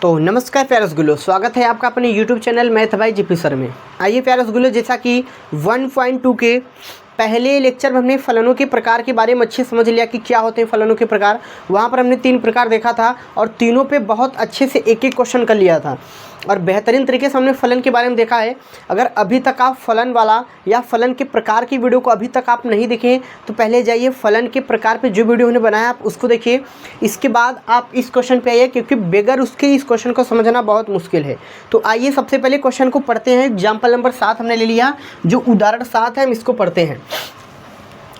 तो नमस्कार प्यारे रसगुल्लो, स्वागत है आपका अपने YouTube channel math bye GP sir में। आइए प्यारे रसगुल्लो, जैसा कि 1.2 के पहले लेक्चर में हमने फलनों के प्रकार के बारे में अच्छे समझ लिया कि क्या होते हैं फलनों के प्रकार। वहाँ पर हमने 3 प्रकार देखा था और तीनों पे बहुत अच्छे से एक एक क्वेश्चन कर लिया था और बेहतरीन तरीके से हमने फलन के बारे में देखा है। अगर अभी तक आप फलन वाला या फलन के प्रकार की वीडियो को अभी तक आप नहीं देखें तो पहले जाइए फलन के प्रकार पे जो वीडियो हमने बनाया आप उसको देखिए। इसके बाद आप इस क्वेश्चन पे आइए, क्योंकि बगैर उसके इस क्वेश्चन को समझना बहुत मुश्किल है। तो आइए सबसे पहले क्वेश्चन को पढ़ते हैं। एग्जाम्पल नंबर 7 हमने ले लिया, जो उदाहरण 7 है हम इसको पढ़ते हैं।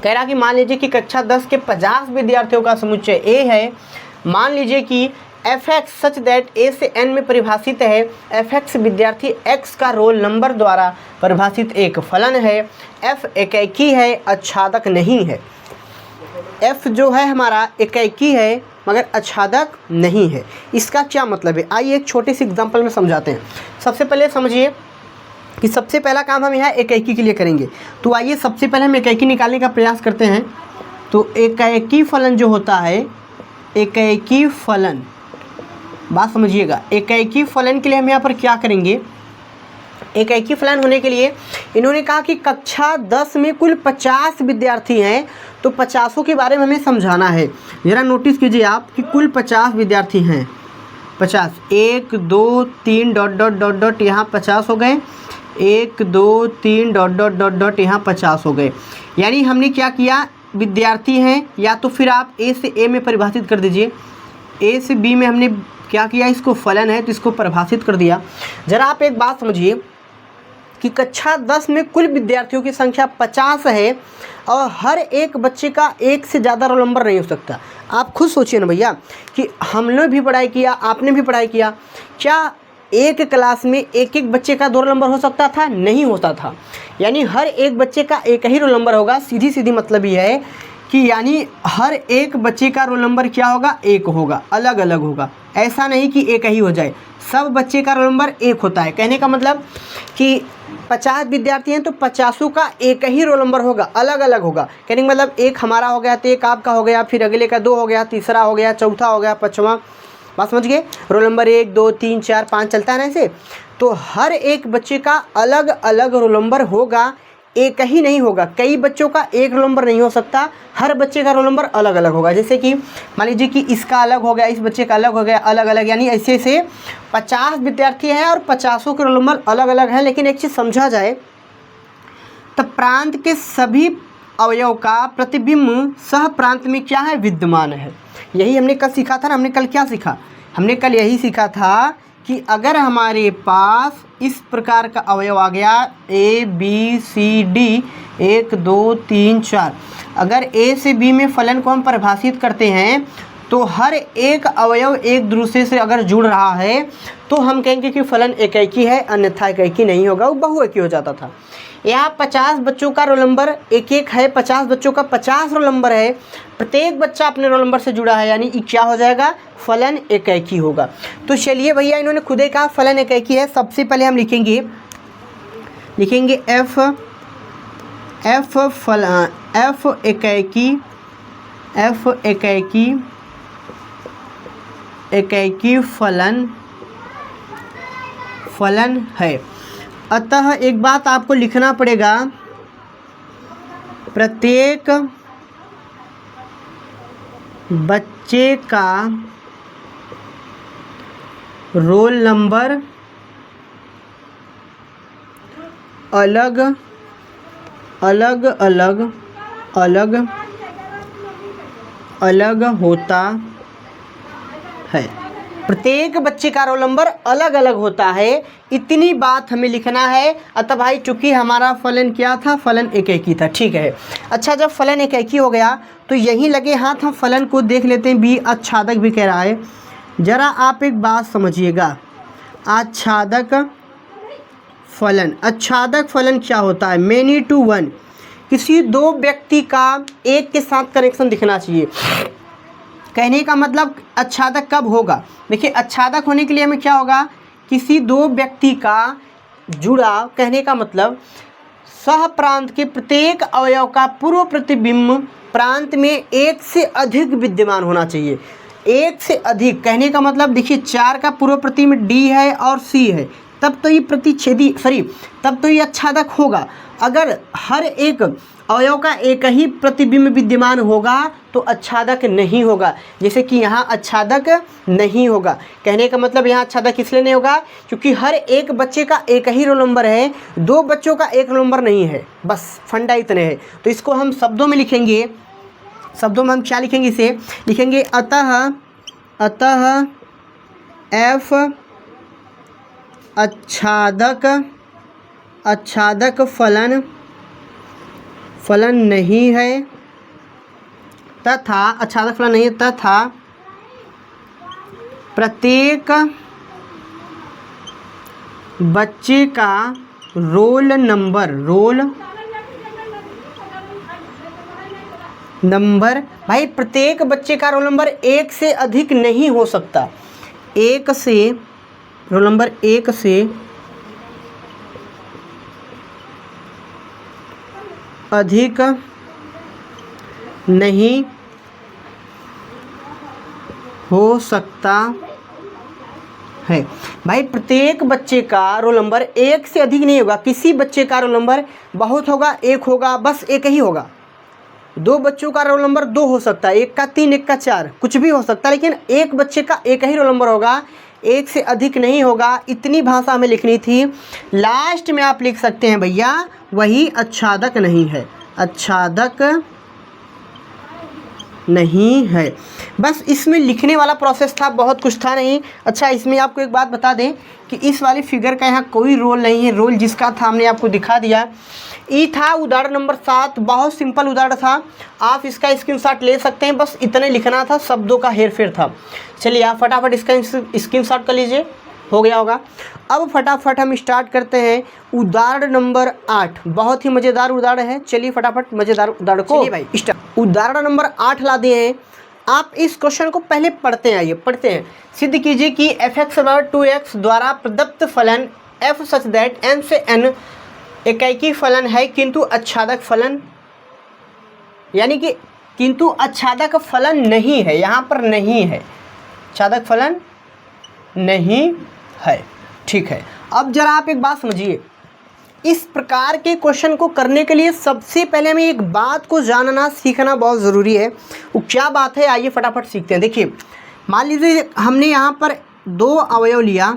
कह रहा कि मान लीजिए कि कक्षा 10 के 50 विद्यार्थियों का समुच्चय ए है। मान लीजिए कि f(x) सच दैट a से n में परिभाषित है। f(x) विद्यार्थी x का रोल नंबर द्वारा परिभाषित एक फलन है। f एकाकी है, आच्छादक नहीं है। f जो है हमारा एकाकी है मगर आच्छादक नहीं है। इसका क्या मतलब है, आइए एक छोटे से एग्जांपल में समझाते हैं। सबसे पहले समझिए कि सबसे पहला काम हम यहाँ एकाकी के लिए करेंगे। तो आइए सबसे पहले हम एकाकी निकालने का प्रयास करते हैं। तो एकाकी फलन जो होता है, एकाकी फलन, बात समझिएगा, एकाकी फलन के लिए हम यहाँ पर क्या करेंगे। एकाकी फलन होने के लिए इन्होंने कहा कि कक्षा 10 में कुल 50 विद्यार्थी हैं, तो 50 के बारे में हमें समझाना है। ज़रा नोटिस कीजिए आप कि कुल 50 विद्यार्थी हैं। 50, 1 2 3 डॉट डॉट डॉट डॉट यहाँ 50 हो गए। 1 2 3 डॉट डॉट डॉट डॉट यहाँ 50 हो गए। यानी हमने क्या किया, विद्यार्थी हैं, या तो फिर आप ए से ए में परिभाषित कर दीजिए। ए से बी में हमने क्या किया, इसको फलन है तो इसको परिभाषित कर दिया। ज़रा आप एक बात समझिए कि कक्षा 10 में कुल विद्यार्थियों की संख्या 50 है और हर एक बच्चे का एक से ज़्यादा रोल नंबर नहीं हो सकता। आप खुद सोचिए ना भैया कि हमने भी पढ़ाई किया, आपने भी पढ़ाई किया, क्या एक क्लास में एक एक बच्चे का 2 रोल नंबर हो सकता था? नहीं होता था। यानी हर एक बच्चे का एक ही रोल नंबर होगा। सीधी सीधी मतलब ये है कि यानी हर एक बच्चे का रोल नंबर क्या होगा, एक होगा, अलग अलग होगा। ऐसा नहीं कि एक ही हो जाए, सब बच्चे का रोल नंबर एक होता है। कहने का मतलब कि 50 विद्यार्थी हैं तो 50 का एक ही रोल नंबर होगा, अलग अलग होगा। कहने का मतलब एक हमारा हो गया तो एक आपका हो गया, फिर अगले का 2 हो गया, तीसरा हो गया, चौथा हो गया, 5वां। बात समझ गए, रोल नंबर 1 2 3 4 5 चलता है ना ऐसे। तो हर एक बच्चे का अलग अलग रोल नंबर होगा, एक ही नहीं होगा। कई बच्चों का एक रोल नंबर नहीं हो सकता, हर बच्चे का रोल नंबर अलग अलग होगा। जैसे कि मान लीजिए कि इसका अलग हो गया, इस बच्चे का अलग हो गया, अलग अलग, यानी ऐसे से 50 विद्यार्थी हैं और 50 के रोल नंबर अलग अलग हैं। लेकिन एक चीज़ समझा जाए तो प्रांत के सभी अवयव का प्रतिबिंब सह प्रांत में क्या है, विद्यमान है। यही हमने कल सीखा था ना। हमने कल क्या सीखा, हमने कल यही सीखा था कि अगर हमारे पास इस प्रकार का अवयव आ गया A B C D 1 2 3 4, अगर A से B में फलन को हम परिभाषित करते हैं तो हर एक अवयव एक दूसरे से अगर जुड़ रहा है तो हम कहेंगे कि फलन एकाकी है, अन्यथा एकाकी नहीं होगा, वो बहुएकी हो जाता था। यहाँ 50 बच्चों का रोल नंबर एक एक है, 50 बच्चों का 50 रोल नंबर है, प्रत्येक बच्चा अपने रोल नंबर से जुड़ा है, यानी क्या हो जाएगा, फलन एकाकी होगा। तो चलिए भैया, इन्होंने खुद ही कहा फलन एकाकी है। सबसे पहले हम लिखेंगे f एकाकी फलन है। अतः एक बात आपको लिखना पड़ेगा, प्रत्येक बच्चे का रोल नंबर अलग अलग होता है। प्रत्येक बच्चे का रोल नंबर अलग अलग होता है, इतनी बात हमें लिखना है। अतः भाई चूंकि हमारा फलन क्या था, फलन एकाकी था, ठीक है। अच्छा, जब फलन एकाकी हो गया तो यहीं लगे हाथ हम फलन को देख लेते हैं। बी आच्छादक भी कह रहा है। ज़रा आप एक बात समझिएगा, आच्छादक फलन क्या होता है, मेनी टू वन, किसी 2 व्यक्ति का एक के साथ कनेक्शन दिखना चाहिए। कहने का मतलब आच्छादक कब होगा, देखिए आच्छादक होने के लिए हमें क्या होगा, किसी 2 व्यक्ति का जुड़ा, कहने का मतलब सह प्रांत के प्रत्येक अवयव का पूर्व प्रतिबिंब प्रांत में एक से अधिक विद्यमान होना चाहिए। एक से अधिक, कहने का मतलब देखिए 4 का पूर्व प्रतिबिंब D है और C है, तब तो ये प्रतिच्छेदी तब तो ये आच्छादक होगा। अगर हर एक अवयव का एक ही प्रतिबिंब विद्यमान होगा तो आच्छादक नहीं होगा, जैसे कि यहाँ आच्छादक नहीं होगा। कहने का मतलब यहाँ आच्छादक इसलिए नहीं होगा क्योंकि हर एक बच्चे का एक ही रोल नंबर है, 2 बच्चों का एक रोल नंबर नहीं है, बस फंडा इतने है। तो इसको हम शब्दों में लिखेंगे, शब्दों में हम क्या लिखेंगे, इसे लिखेंगे अतः F आच्छादक फलन नहीं है तथा आच्छादक फलन नहीं है तथा प्रत्येक बच्चे का रोल नंबर भाई प्रत्येक बच्चे का रोल नंबर 1 से अधिक नहीं हो सकता। रोल नंबर 1 से अधिक नहीं हो सकता है। भाई प्रत्येक बच्चे का रोल नंबर 1 से अधिक नहीं होगा। किसी बच्चे का रोल नंबर बहुत होगा, 1 होगा, बस 1 ही होगा। 2 बच्चों का रोल नंबर 2 हो सकता है, 1 का 3, 1 का 4, कुछ भी हो सकता है, लेकिन एक बच्चे का एक ही रोल नंबर होगा, 1 से अधिक नहीं होगा। इतनी भाषा हमें लिखनी थी। लास्ट में आप लिख सकते हैं भैया वही आच्छादक नहीं है, आच्छादक नहीं है। बस इसमें लिखने वाला प्रोसेस था, बहुत कुछ था नहीं। अच्छा, इसमें आपको एक बात बता दें कि इस वाली फिगर का यहाँ कोई रोल नहीं है, रोल जिसका था हमने आपको दिखा दिया। ई था उदाहरण नंबर 7, बहुत सिंपल उदाहरण था, आप इसका स्क्रीनशॉट ले सकते हैं, बस इतने लिखना था, शब्दों का हेरफेर था। चलिए आप फटाफट इसका स्क्रीनशॉट कर लीजिए, हो गया होगा। अब फटाफट हम स्टार्ट करते हैं उदाहरण नंबर 8, बहुत ही मज़ेदार उदाहरण है। चलिए फटाफट मज़ेदार उदाहरण को भाई स्टार्ट। उदाहरण नंबर 8 ला दिए हैं। आप इस क्वेश्चन को पहले पढ़ते हैं, आइए पढ़ते हैं। सिद्ध कीजिए कि f(x)(2x) द्वारा प्रदत्त फलन f सच दैट n से n एकाकी फलन है किंतु आच्छादक फलन, यानी कि किंतु आच्छादक फलन नहीं है, यहाँ पर नहीं है, आच्छादक फलन नहीं है। ठीक है, अब जरा आप एक बात समझिए, इस प्रकार के क्वेश्चन को करने के लिए सबसे पहले हमें एक बात को जानना सीखना बहुत ज़रूरी है। वो क्या बात है, आइए फटाफट सीखते हैं। देखिए, मान लीजिए हमने यहाँ पर 2 अवयव लिया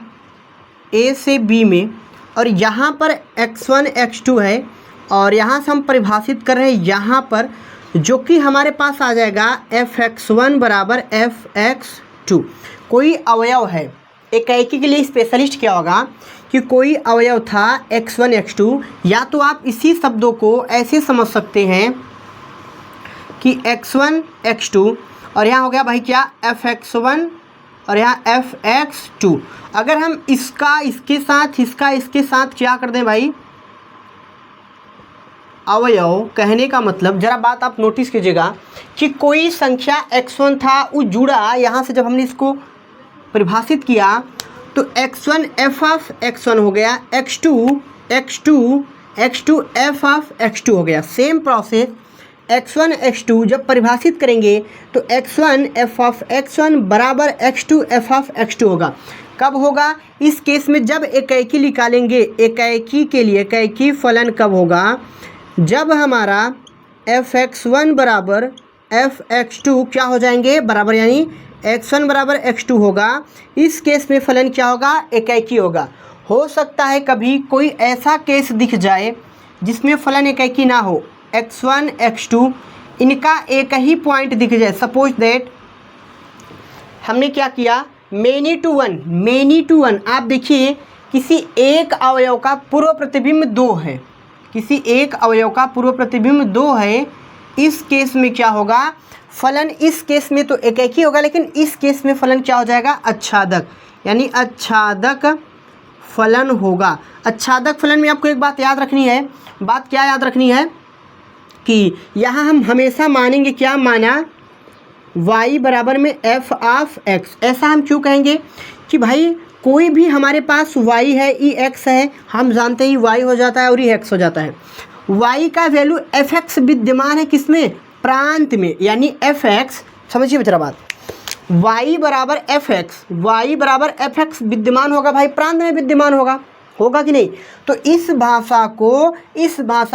A से B में, और यहाँ पर x1 x2 है, और यहाँ से हम परिभाषित कर रहे हैं यहाँ पर, जो कि हमारे पास आ जाएगा fx1 बराबर fx2। कोई अवयव है, एकाकी के लिए स्पेशलिस्ट क्या होगा कि कोई अवयव था x1 x2, या तो आप इसी शब्दों को ऐसे समझ सकते हैं कि x1 x2, और यहाँ हो गया भाई क्या fx1 और यहाँ fx2। अगर हम इसका इसके साथ, इसका इसके साथ क्या कर दें भाई, अवयव, कहने का मतलब जरा बात आप नोटिस कीजिएगा कि कोई संख्या x1 था, वो जुड़ा, यहाँ से जब हमने इसको परिभाषित किया तो x1 f ऑफ x1 हो गया, x2 f ऑफ x2 हो गया। सेम प्रोसेस x1 x2 जब परिभाषित करेंगे तो x1 f ऑफ x1 बराबर x2 f ऑफ x2 होगा। कब होगा? इस केस में जब एकाकी निकालेंगे, एकाकी के लिए एकाकी फलन कब होगा? जब हमारा fx1 बराबर fx2 क्या हो जाएंगे, बराबर, यानी x1 बराबर x2 होगा। इस केस में फलन क्या होगा? एकाकी होगा। हो सकता है कभी कोई ऐसा केस दिख जाए जिसमें फलन एकाकी ना हो, x1 x2 इनका एक ही पॉइंट दिख जाए। सपोज दैट हमने क्या किया, मेनी टू वन। आप देखिए किसी एक अवयव का पूर्व प्रतिबिंब 2 है, किसी एक अवयव का पूर्व प्रतिबिंब 2 है। इस केस में क्या होगा, फलन इस केस में तो एकाकी होगा, लेकिन इस केस में फलन क्या हो जाएगा? आच्छादक, यानी आच्छादक फलन होगा। आच्छादक फलन में आपको एक बात याद रखनी है। बात क्या याद रखनी है कि यहाँ हम हमेशा मानेंगे, क्या माना, y बराबर में f ऑफ x। ऐसा हम क्यों कहेंगे कि भाई कोई भी हमारे पास y है, ई x है, हम जानते ही y हो जाता है और ई x हो जाता है। y का वैल्यू fx विद्यमान है किसमें? प्रांत में, यानी fx, समझिए बेटा बात, y बराबर एफ एक्स, वाई बराबर एफ एक्स विद्यमान होगा भाई, प्रांत में विद्यमान होगा, होगा कि नहीं। तो इस भाषा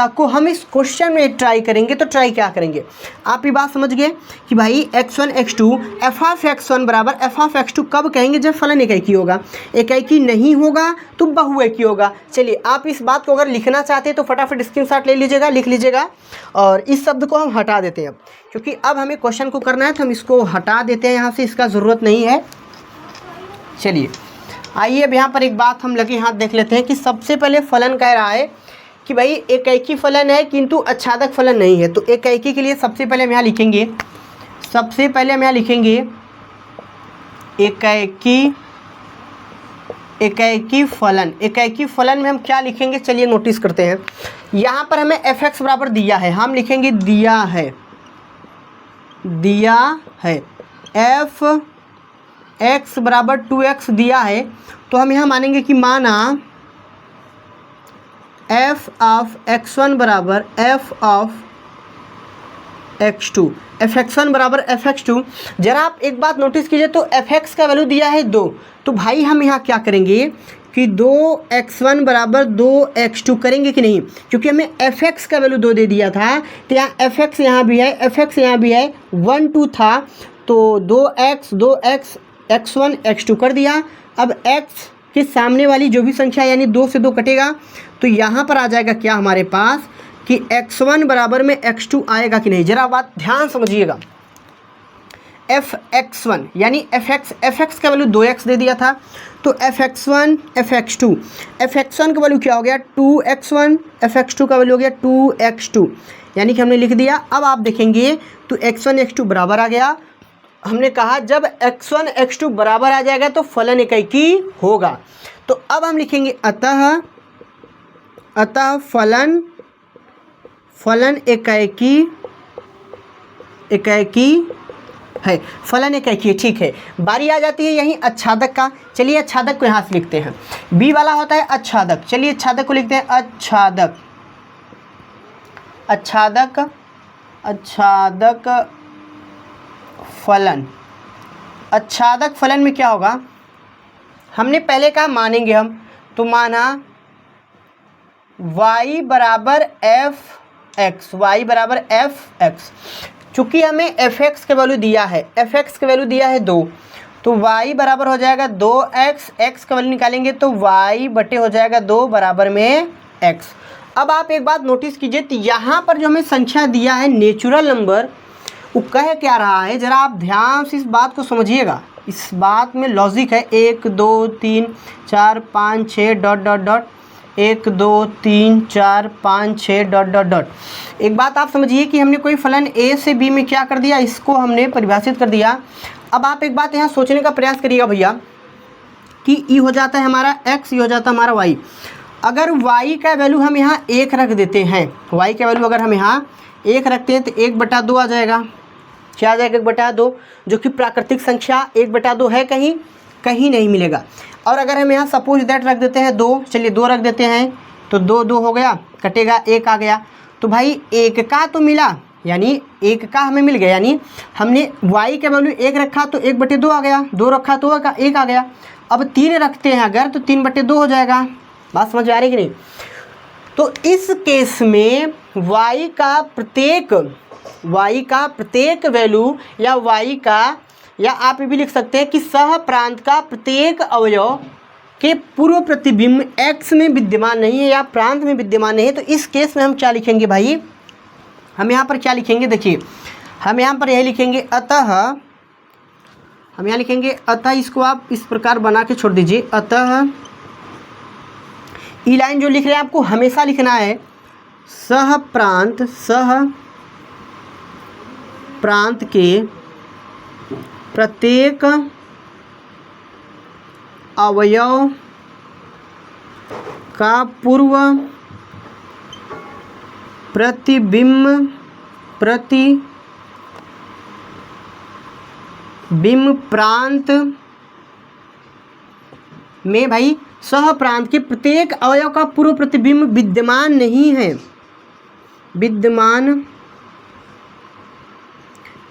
को हम इस क्वेश्चन में ट्राई करेंगे। तो ट्राई क्या करेंगे, आप ये बात समझ गए कि भाई x1 x2 F of x1 बराबर एफ ऑफ x2 कब कहेंगे, जब फलन इकाई होगा, इकाई नहीं होगा तो बहुएकी होगा। चलिए आप इस बात को अगर लिखना चाहते हैं तो फटाफट स्क्रीनशॉट ले लीजिएगा, लिख लीजिएगा, और इस शब्द को हम हटा देते हैं अब, क्योंकि अब हमें क्वेश्चन को करना है तो हम इसको हटा देते हैं यहाँ से, इसका ज़रूरत नहीं है। चलिए आइए अब यहाँ पर एक बात हम लगे हाथ देख लेते हैं कि सबसे पहले फलन कह रहा है कि भाई एकैकी फलन है किंतु अच्छादक फलन नहीं है। तो एकैकी के लिए सबसे पहले हम यहाँ लिखेंगे, एकैकी फलन में हम क्या लिखेंगे, चलिए नोटिस करते हैं। यहाँ पर हमें एफ एक्स बराबर दिया है, हम लिखेंगे दिया है एफ एक्स बराबर 2x दिया है, तो हम यहाँ मानेंगे कि माना f ऑफ x1 बराबर f ऑफ x2, fx1 बराबर fx2। जरा आप एक बात नोटिस कीजिए, तो fx का वैल्यू दिया है 2, तो भाई हम यहाँ क्या करेंगे कि 2x1 बराबर 2x2 करेंगे कि नहीं, क्योंकि हमें fx का वैल्यू 2 दे दिया था, तो यहाँ fx यहाँ भी है, fx यहाँ भी है, 1 2 था, तो 2x x1 x2 कर दिया। अब x के सामने वाली जो भी संख्या यानी 2 से 2 कटेगा, तो यहाँ पर आ जाएगा क्या हमारे पास कि x1 बराबर में x2 आएगा कि नहीं। जरा बात ध्यान समझिएगा, fx1 यानी fx का वैल्यू 2x दे दिया था, तो fx1 fx1 का वैल्यू क्या हो गया 2x1, fx2 का वैल्यू हो गया 2x2, यानी कि हमने लिख दिया। अब आप देखेंगे तो x1 x2 बराबर आ गया। हमने कहा जब x1 x2 बराबर आ जाएगा तो फलन एकैकी होगा। तो अब हम लिखेंगे अतः फलन एकैकी है, फलन एकैकी है, ठीक है। बारी आ जाती है यहीं अच्छादक का। चलिए अच्छादक को यहाँ से लिखते हैं, बी वाला होता है अच्छादक। चलिए अच्छादक को लिखते हैं अच्छादक फलन। अच्छादक फलन में क्या होगा, हमने पहले कहा मानेंगे हम, तो माना y बराबर एफ एक्स, चूँकि हमें fx का वैल्यू दिया है, 2, तो y बराबर हो जाएगा 2x, x का वैल्यू निकालेंगे तो y बटे हो जाएगा 2 बराबर में x। अब आप एक बात नोटिस कीजिए, तो यहाँ पर जो हमें संख्या दिया है नेचुरल नंबर, वो कह क्या रहा है, ज़रा आप ध्यान से इस बात को समझिएगा। इस बात में लॉजिक है, 1 2 3 4 5 6 dot dot dot, 1 2 3 4 5 6 dot dot dot. एक बात आप समझिए कि हमने कोई फलन a से b में क्या कर दिया, इसको हमने परिभाषित कर दिया। अब आप एक बात यहाँ सोचने का प्रयास करिएगा भैया कि e हो जाता है हमारा x, ये हो जाता है हमारा y। अगर y का वैल्यू हम यहाँ 1 रख देते हैं, y का वैल्यू अगर हम यहाँ 1 रखते हैं तो 1/2 आ जाएगा। क्या आ जाएगा 1/2, जो कि प्राकृतिक संख्या 1/2 है, कहीं नहीं मिलेगा। और अगर हम यहाँ सपोज दैट रख देते हैं 2, चलिए 2 रख देते हैं, तो 2 हो गया, कटेगा 1 आ गया। तो भाई 1 का तो मिला, यानी 1 का हमें मिल गया, यानी हमने y का वैल्यू 1 रखा तो 1/2 आ गया, 2 रखा तो 1 आ गया। अब 3 रखते हैं अगर, तो 3/2 हो जाएगा। बात समझ आ रही कि नहीं। तो इस केस में y का प्रत्येक वैल्यू या आप ये भी लिख सकते हैं कि सह प्रांत का प्रत्येक अवयव के पूर्व प्रतिबिंब x में विद्यमान नहीं है या प्रांत में विद्यमान नहीं है। तो इस केस में हम क्या लिखेंगे भाई, हम यहाँ पर क्या लिखेंगे, देखिए हम यहाँ पर यही लिखेंगे अतः, इसको आप इस प्रकार बना के छोड़ दीजिए। अतः ई लाइन जो लिख रहे हैं आपको हमेशा लिखना है, सह प्रांत के प्रत्येक अवयव का पूर्व प्रतिबिंब प्रांत में, भाई सह प्रांत के प्रत्येक अवयव का पूर्व प्रतिबिंब विद्यमान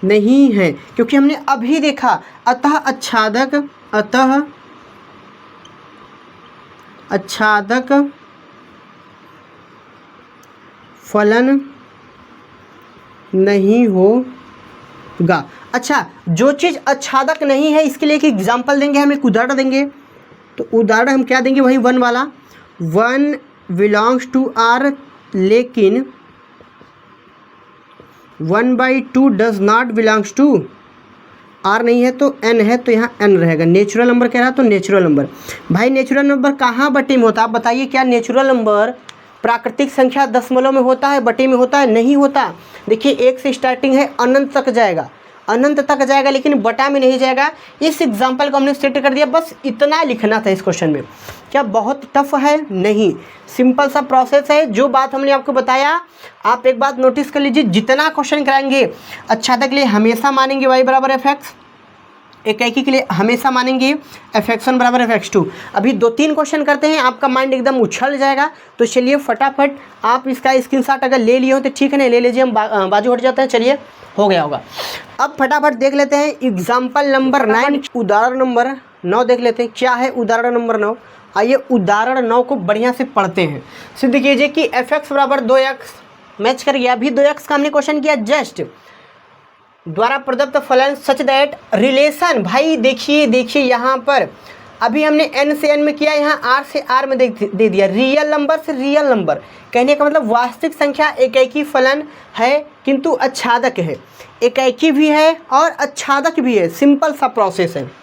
नहीं है, क्योंकि हमने अभी देखा अतः आच्छादक फलन नहीं होगा। अच्छा, जो चीज़ आच्छादक नहीं है इसके लिए एक एग्जाम्पल देंगे, हम एक उदाहरण देंगे। तो उदाहरण हम क्या देंगे, वही 1 वाला, 1 बिलोंग्स टू आर लेकिन 1/2 does not belongs to R नहीं है तो n है, तो यहाँ n रहेगा। नेचुरल नंबर कह रहा है तो नेचुरल नंबर। भाई नेचुरल नंबर कहाँ बटे में होता है, आप बताइए। क्या नेचुरल नंबर प्राकृतिक संख्या दशमलव में होता है, बटे में होता है? नहीं होता। देखिए 1 से स्टार्टिंग है, अनंत तक जाएगा, लेकिन बटा में नहीं जाएगा। इस एग्जाम्पल को हमने सेट कर दिया, बस इतना लिखना था इस क्वेश्चन में। क्या बहुत टफ है? नहीं, सिंपल सा प्रोसेस है। जो बात हमने आपको बताया आप एक बात नोटिस कर लीजिए, जितना क्वेश्चन कराएंगे आच्छादक के लिए हमेशा मानेंगे y बराबर fx, एकाकी के लिए हमेशा मानेंगे fx1 बराबर fx2। अभी 2-3 क्वेश्चन करते हैं, आपका माइंड एकदम उछल जाएगा। तो चलिए फटाफट आप इसका स्क्रीनशॉट अगर ले लिए हो तो ठीक है, नहीं ले लीजिए, हम बाजू हट जाते हैं। चलिए हो गया होगा। अब फटाफट देख लेते हैं एग्जाम्पल नंबर 9, उदाहरण नंबर 9 देख लेते हैं। क्या है उदाहरण नंबर 9? आइए उदाहरण 9 को बढ़िया से पढ़ते हैं। सिद्ध कीजिए कि fx बराबर 2x मैच कर गया। अभी 2x का हमने क्वेश्चन किया जस्ट द्वारा प्रदत्त फलन सच दैट रिलेशन। भाई देखिए यहाँ पर अभी हमने n से n में किया, यहाँ r से r में दे दिया। रियल नंबर से रियल नंबर, कहने का मतलब वास्तविक संख्या एकाकी फलन है किंतु आच्छादक है। एकाकी भी है और आच्छादक भी है, सिंपल सा प्रोसेस है।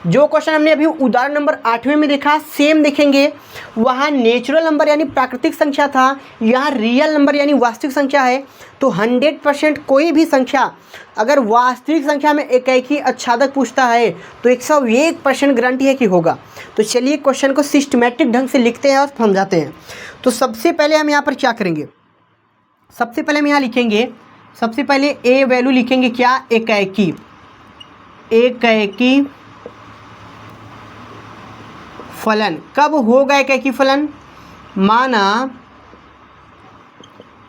जो क्वेश्चन हमने अभी उदाहरण नंबर 8वें में देखा सेम देखेंगे। वहाँ नेचुरल नंबर यानी प्राकृतिक संख्या था, यहाँ रियल नंबर यानी वास्तविक संख्या है। तो 100% कोई भी संख्या अगर वास्तविक संख्या में एकाकी आच्छादक पूछता है तो 101% गारंटी है कि होगा। तो चलिए क्वेश्चन को सिस्टमेटिक ढंग से लिखते हैं और समझाते हैं। तो सबसे पहले हम यहाँ पर क्या करेंगे, सबसे पहले हम यहाँ लिखेंगे, सबसे पहले ए वैल्यू लिखेंगे क्या, एकाकी फलन। कब होगा एकाकी फलन? माना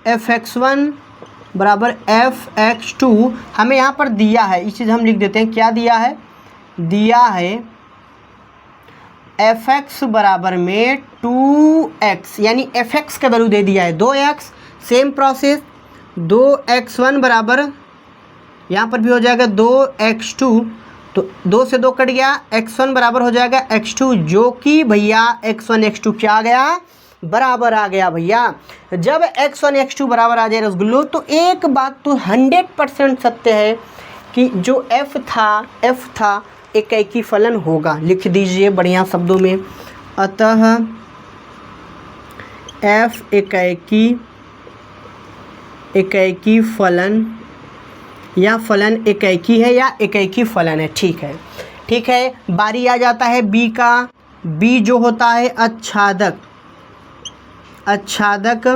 fx1 बराबर fx2 हमें यहाँ पर दिया है, इस चीज़ हम लिख देते हैं। क्या दिया है? दिया है fx बराबर में 2x, यानी fx का वैल्यू दे दिया है 2x। सेम प्रोसेस 2x1 बराबर यहाँ पर भी हो जाएगा 2x2, तो 2 से 2 कट गया, x1 बराबर हो जाएगा x2, जो कि भैया x1 x2 क्या आ गया, बराबर आ गया। भैया जब x1 x2 बराबर आ जाए रसगुल्लो, तो एक बात तो 100% सत्य है कि जो f था एकाकी फलन होगा। लिख दीजिए बढ़िया शब्दों में, अतः f एकाकी फलन या फलन एकाकी है या एकाकी फलन है। ठीक है। बारी आ जाता है बी का। बी जो होता है आच्छादक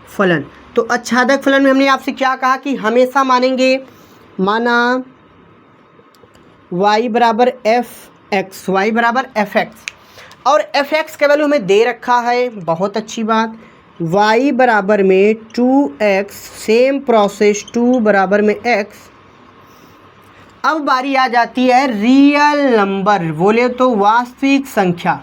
फलन। तो आच्छादक फलन में हमने आपसे क्या कहा कि हमेशा मानेंगे, माना y बराबर fx, और fx का वैल्यू हमें दे रखा है, बहुत अच्छी बात। y बराबर में 2x, सेम प्रोसेस 2 बराबर में x। अब बारी आ जाती है रियल नंबर, बोले तो वास्तविक संख्या।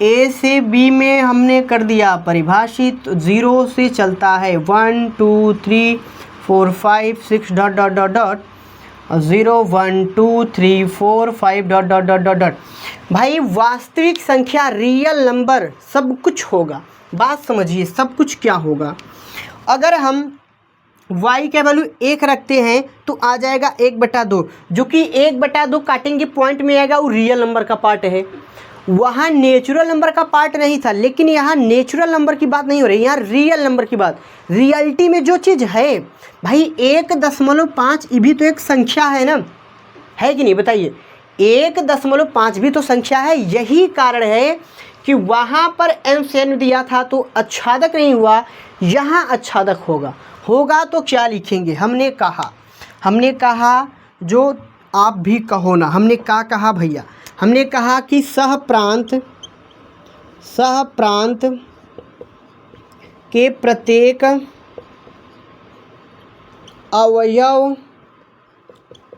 a से b में हमने कर दिया परिभाषित, 0 से चलता है 1 2 3 4 5 6 dot dot dot dot 0 1 2 3 4 5 dot dot dot dot dot. भाई वास्तविक संख्या रियल नंबर सब कुछ होगा। बात समझिए, सब कुछ क्या होगा। अगर हम y का वैल्यू 1 रखते हैं तो आ जाएगा 1/2, जो कि 1/2 काटेंगे पॉइंट में आएगा, वो रियल नंबर का पार्ट है। वहाँ नेचुरल नंबर का पार्ट नहीं था, लेकिन यहाँ नेचुरल नंबर की बात नहीं हो रही, यहाँ रियल नंबर की बात। रियलिटी में जो चीज़ है भाई 1.5 ये भी तो एक संख्या है ना, है कि नहीं बताइए। 1.5 भी तो संख्या है। यही कारण है कि वहाँ पर m से n दिया था तो आच्छादक नहीं हुआ, यहाँ आच्छादक होगा तो क्या लिखेंगे। हमने कहा जो आप भी कहो ना, हमने क्या कहा भैया, हमने कहा कि सहप्रांत के प्रत्येक अवयव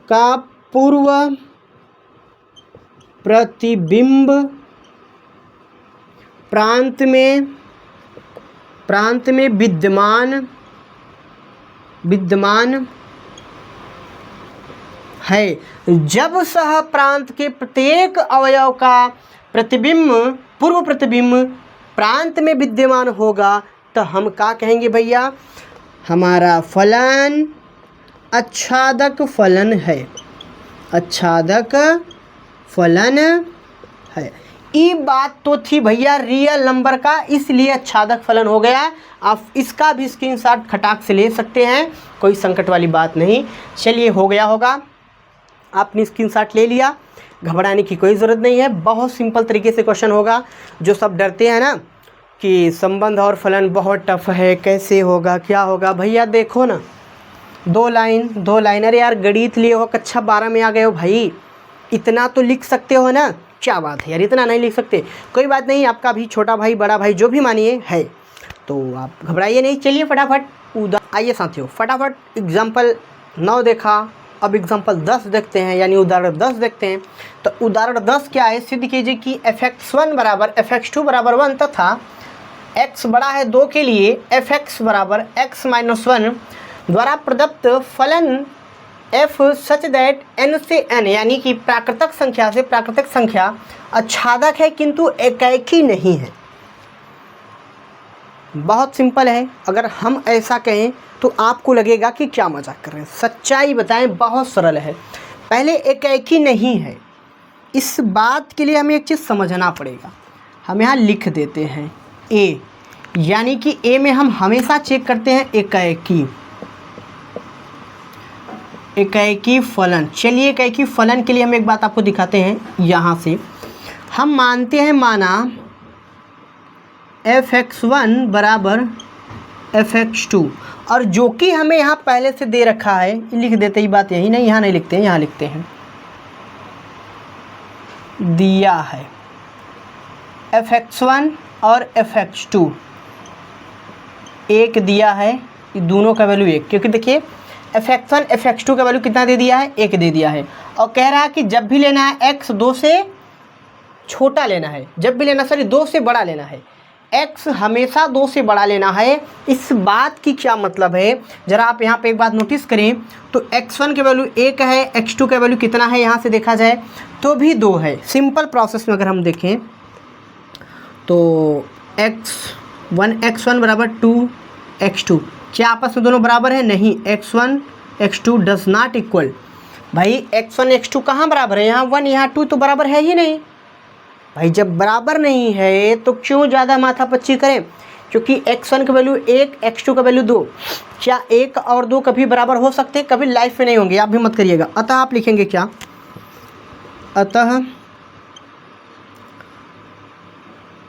का पूर्व प्रतिबिंब प्रांत में विद्यमान है। जब सह प्रांत के प्रत्येक अवयव का प्रतिबिंब पूर्व प्रतिबिंब प्रांत में विद्यमान होगा तो हम क्या कहेंगे भैया, हमारा फलन आच्छादक फलन है, आच्छादक फलन है। ये बात तो थी भैया रियल नंबर का, इसलिए आच्छादक फलन हो गया। आप इसका भी स्क्रीनशॉट खटाक से ले सकते हैं, कोई संकट वाली बात नहीं। चलिए हो गया होगा, आपने स्क्रीनशॉट ले लिया, घबराने की कोई ज़रूरत नहीं है। बहुत सिंपल तरीके से क्वेश्चन होगा। जो सब डरते हैं ना कि संबंध और फलन बहुत टफ है, कैसे होगा क्या होगा, भैया देखो ना, दो लाइन। अरे यार गणित लिए हो, कक्षा 12 में आ गए हो भाई, इतना तो लिख सकते हो ना। क्या बात है यार, इतना नहीं लिख सकते, कोई बात नहीं, आपका भी छोटा भाई बड़ा भाई जो भी मानिए है, तो आप घबराइए नहीं। चलिए फटाफट आइए साथियों, फटाफट एग्जाम्पल 9 देखा, अब एग्जाम्पल 10 देखते हैं, यानी उदाहरण 10 देखते हैं। तो उदाहरण 10 क्या है, सिद्ध कीजिए कि fx1 बराबर fx2 बराबर 1 तथा x बड़ा है 2 के लिए fx बराबर x माइनस 1 द्वारा प्रदत्त फलन f सच दैट n से n यानी कि प्राकृतिक संख्या से प्राकृतिक संख्या आच्छादक है किंतु एकाकी नहीं है। बहुत सिंपल है, अगर हम ऐसा कहें तो आपको लगेगा कि क्या मजाक कर रहे हैं, सच्चाई बताएं, बहुत सरल है। पहले एकाकी नहीं है, इस बात के लिए हमें एक चीज़ समझना पड़ेगा। हम यहाँ लिख देते हैं a, यानी कि a में हम हमेशा चेक करते हैं एकाकी फलन। चलिए एकाकी फलन के लिए हम एक बात आपको दिखाते हैं। यहाँ से हम मानते हैं, माना fx1 बराबर fx2, और जो कि हमें यहाँ पहले से दे रखा है, लिख देते ही बात यही नहीं, यहाँ नहीं लिखते हैं, यहाँ लिखते हैं दिया है fx1 और fx2 एक दिया है, ये दोनों का वैल्यू 1, क्योंकि देखिए fx1 fx2 का वैल्यू कितना दे दिया है, 1 दे दिया है। और कह रहा है कि जब भी लेना है x 2 से छोटा लेना है, जब भी लेना 2 से बड़ा लेना है, x हमेशा 2 से बड़ा लेना है। इस बात की क्या मतलब है, ज़रा आप यहाँ पे एक बात नोटिस करें तो x1 के वैल्यू 1 है, x2 का वैल्यू कितना है, यहाँ से देखा जाए तो भी 2 है। सिंपल प्रोसेस में अगर हम देखें तो x1 बराबर 2x2, क्या आपस में दोनों बराबर है, नहीं, x1 x2 does not equal. भाई x1 x2 कहाँ बराबर है, यहाँ 1 यहाँ 2 तो बराबर है ही नहीं। भाई जब बराबर नहीं है तो क्यों ज़्यादा माथापच्ची करें, क्योंकि x1 का वैल्यू 1 x2 का वैल्यू 2, क्या 1 और 2 कभी बराबर हो सकते, कभी लाइफ में नहीं होंगे, आप भी मत करिएगा। अतः आप लिखेंगे क्या, अतः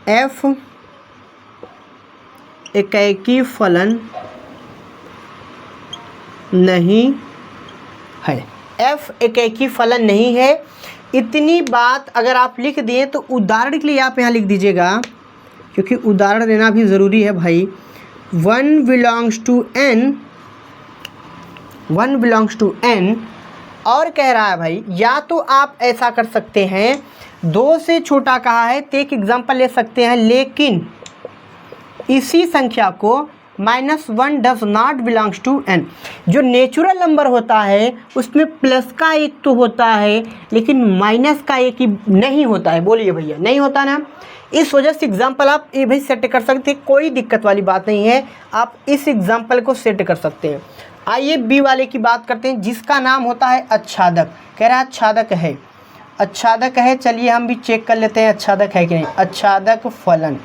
f एकाकी फलन नहीं है, f एकाकी फलन नहीं है। इतनी बात अगर आप लिख दिए तो उदाहरण के लिए आप यहाँ लिख दीजिएगा, क्योंकि उदाहरण देना भी ज़रूरी है भाई। 1 बिलोंग्स टू n, और कह रहा है भाई या तो आप ऐसा कर सकते हैं, 2 से छोटा कहा है तो एक एग्जांपल ले सकते हैं, लेकिन इसी संख्या को -1 does not belongs to n। जो नेचुरल नंबर होता है उसमें प्लस का 1 तो होता है, लेकिन माइनस का 1 ही नहीं होता है। बोलिए भैया, नहीं होता ना। इस वजह से एग्जाम्पल आप ये भी सेट कर सकते हैं, कोई दिक्कत वाली बात नहीं है, आप इस एग्जाम्पल को सेट कर सकते हैं। आइए बी वाले की बात करते हैं, जिसका नाम होता है आच्छादक। कह रहा है आच्छादक है, चलिए हम भी चेक कर लेते हैं आच्छादक है कि नहीं। आच्छादक फलन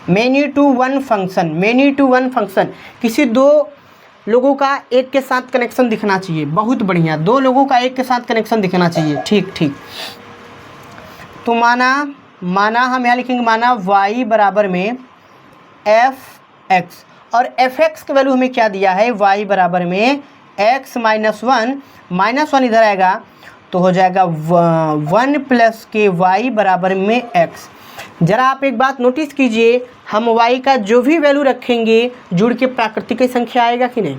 मेनी टू वन फंक्शन, किसी 2 लोगों का एक के साथ कनेक्शन दिखना चाहिए। बहुत बढ़िया, 2 लोगों का एक के साथ कनेक्शन दिखना चाहिए, ठीक। तो माना हम यहाँ लिखेंगे, माना y बराबर में fx, और fx का वैल्यू हमें क्या दिया है, y बराबर में x -1 इधर आएगा तो हो जाएगा 1 + ky बराबर में x। ज़रा आप एक बात नोटिस कीजिए, हम y का जो भी वैल्यू रखेंगे जुड़ के प्राकृतिक संख्या आएगा कि नहीं,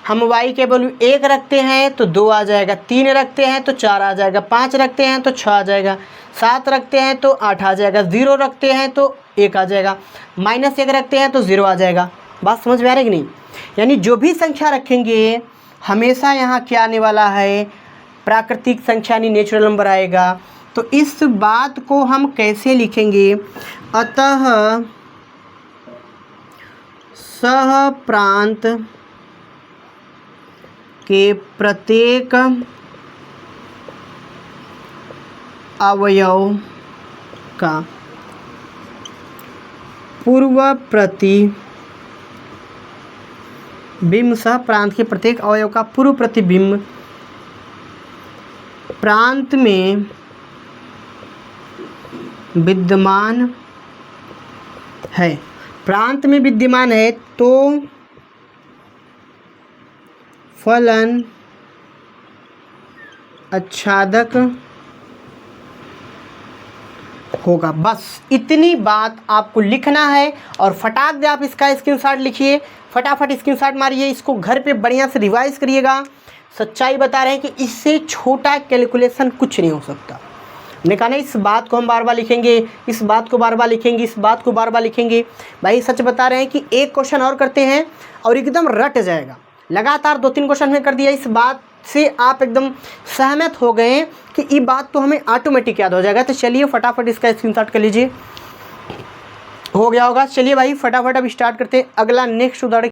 हम y के वैल्यू 1 रखते हैं तो 2 आ जाएगा, 3 रखते हैं तो 4 आ जाएगा, 5 रखते हैं तो 6 आ जाएगा, 7 रखते हैं तो 8 आ जाएगा, 0 रखते हैं तो 1 आ जाएगा, -1 रखते हैं तो 0 आ जाएगा। बात समझ में आ रही कि नहीं? यानी जो भी संख्या रखेंगे हमेशा यहाँ क्या आने वाला है, प्राकृतिक संख्या यानी नेचुरल नंबर आएगा। तो इस बात को हम कैसे लिखेंगे, अतः सह प्रांत के प्रत्येक अवयव का पूर्व प्रतिबिंब, सह प्रांत के प्रत्येक अवयव का पूर्व प्रतिबिंब प्रांत में विद्यमान है। प्रांत में विद्यमान है तो फलन आच्छादक होगा। बस इतनी बात आपको लिखना है और फटाक दे आप इसका स्क्रीनशॉट लिखिए, फटाफट स्क्रीनशॉट मारिए, इसको घर पे बढ़िया से रिवाइज करिएगा। सच्चाई बता रहे हैं कि इससे छोटा कैलकुलेशन कुछ नहीं हो सकता। हमने कहा ना इस बात को हम बार बार लिखेंगे, इस बात को बार बार लिखेंगे, इस बात को बार बार लिखेंगे। भाई सच बता रहे हैं कि एक क्वेश्चन और करते हैं और एकदम रट जाएगा। लगातार 2-3 क्वेश्चन में कर दिया, इस बात से आप एकदम सहमत हो गए कि ये बात तो हमें ऑटोमेटिक याद हो जाएगा। तो चलिए फटाफट इसका स्क्रीनशॉट कर लीजिए, हो गया होगा। चलिए भाई फटाफट अब स्टार्ट करते हैं अगला नेक्स्ट उदाहरण।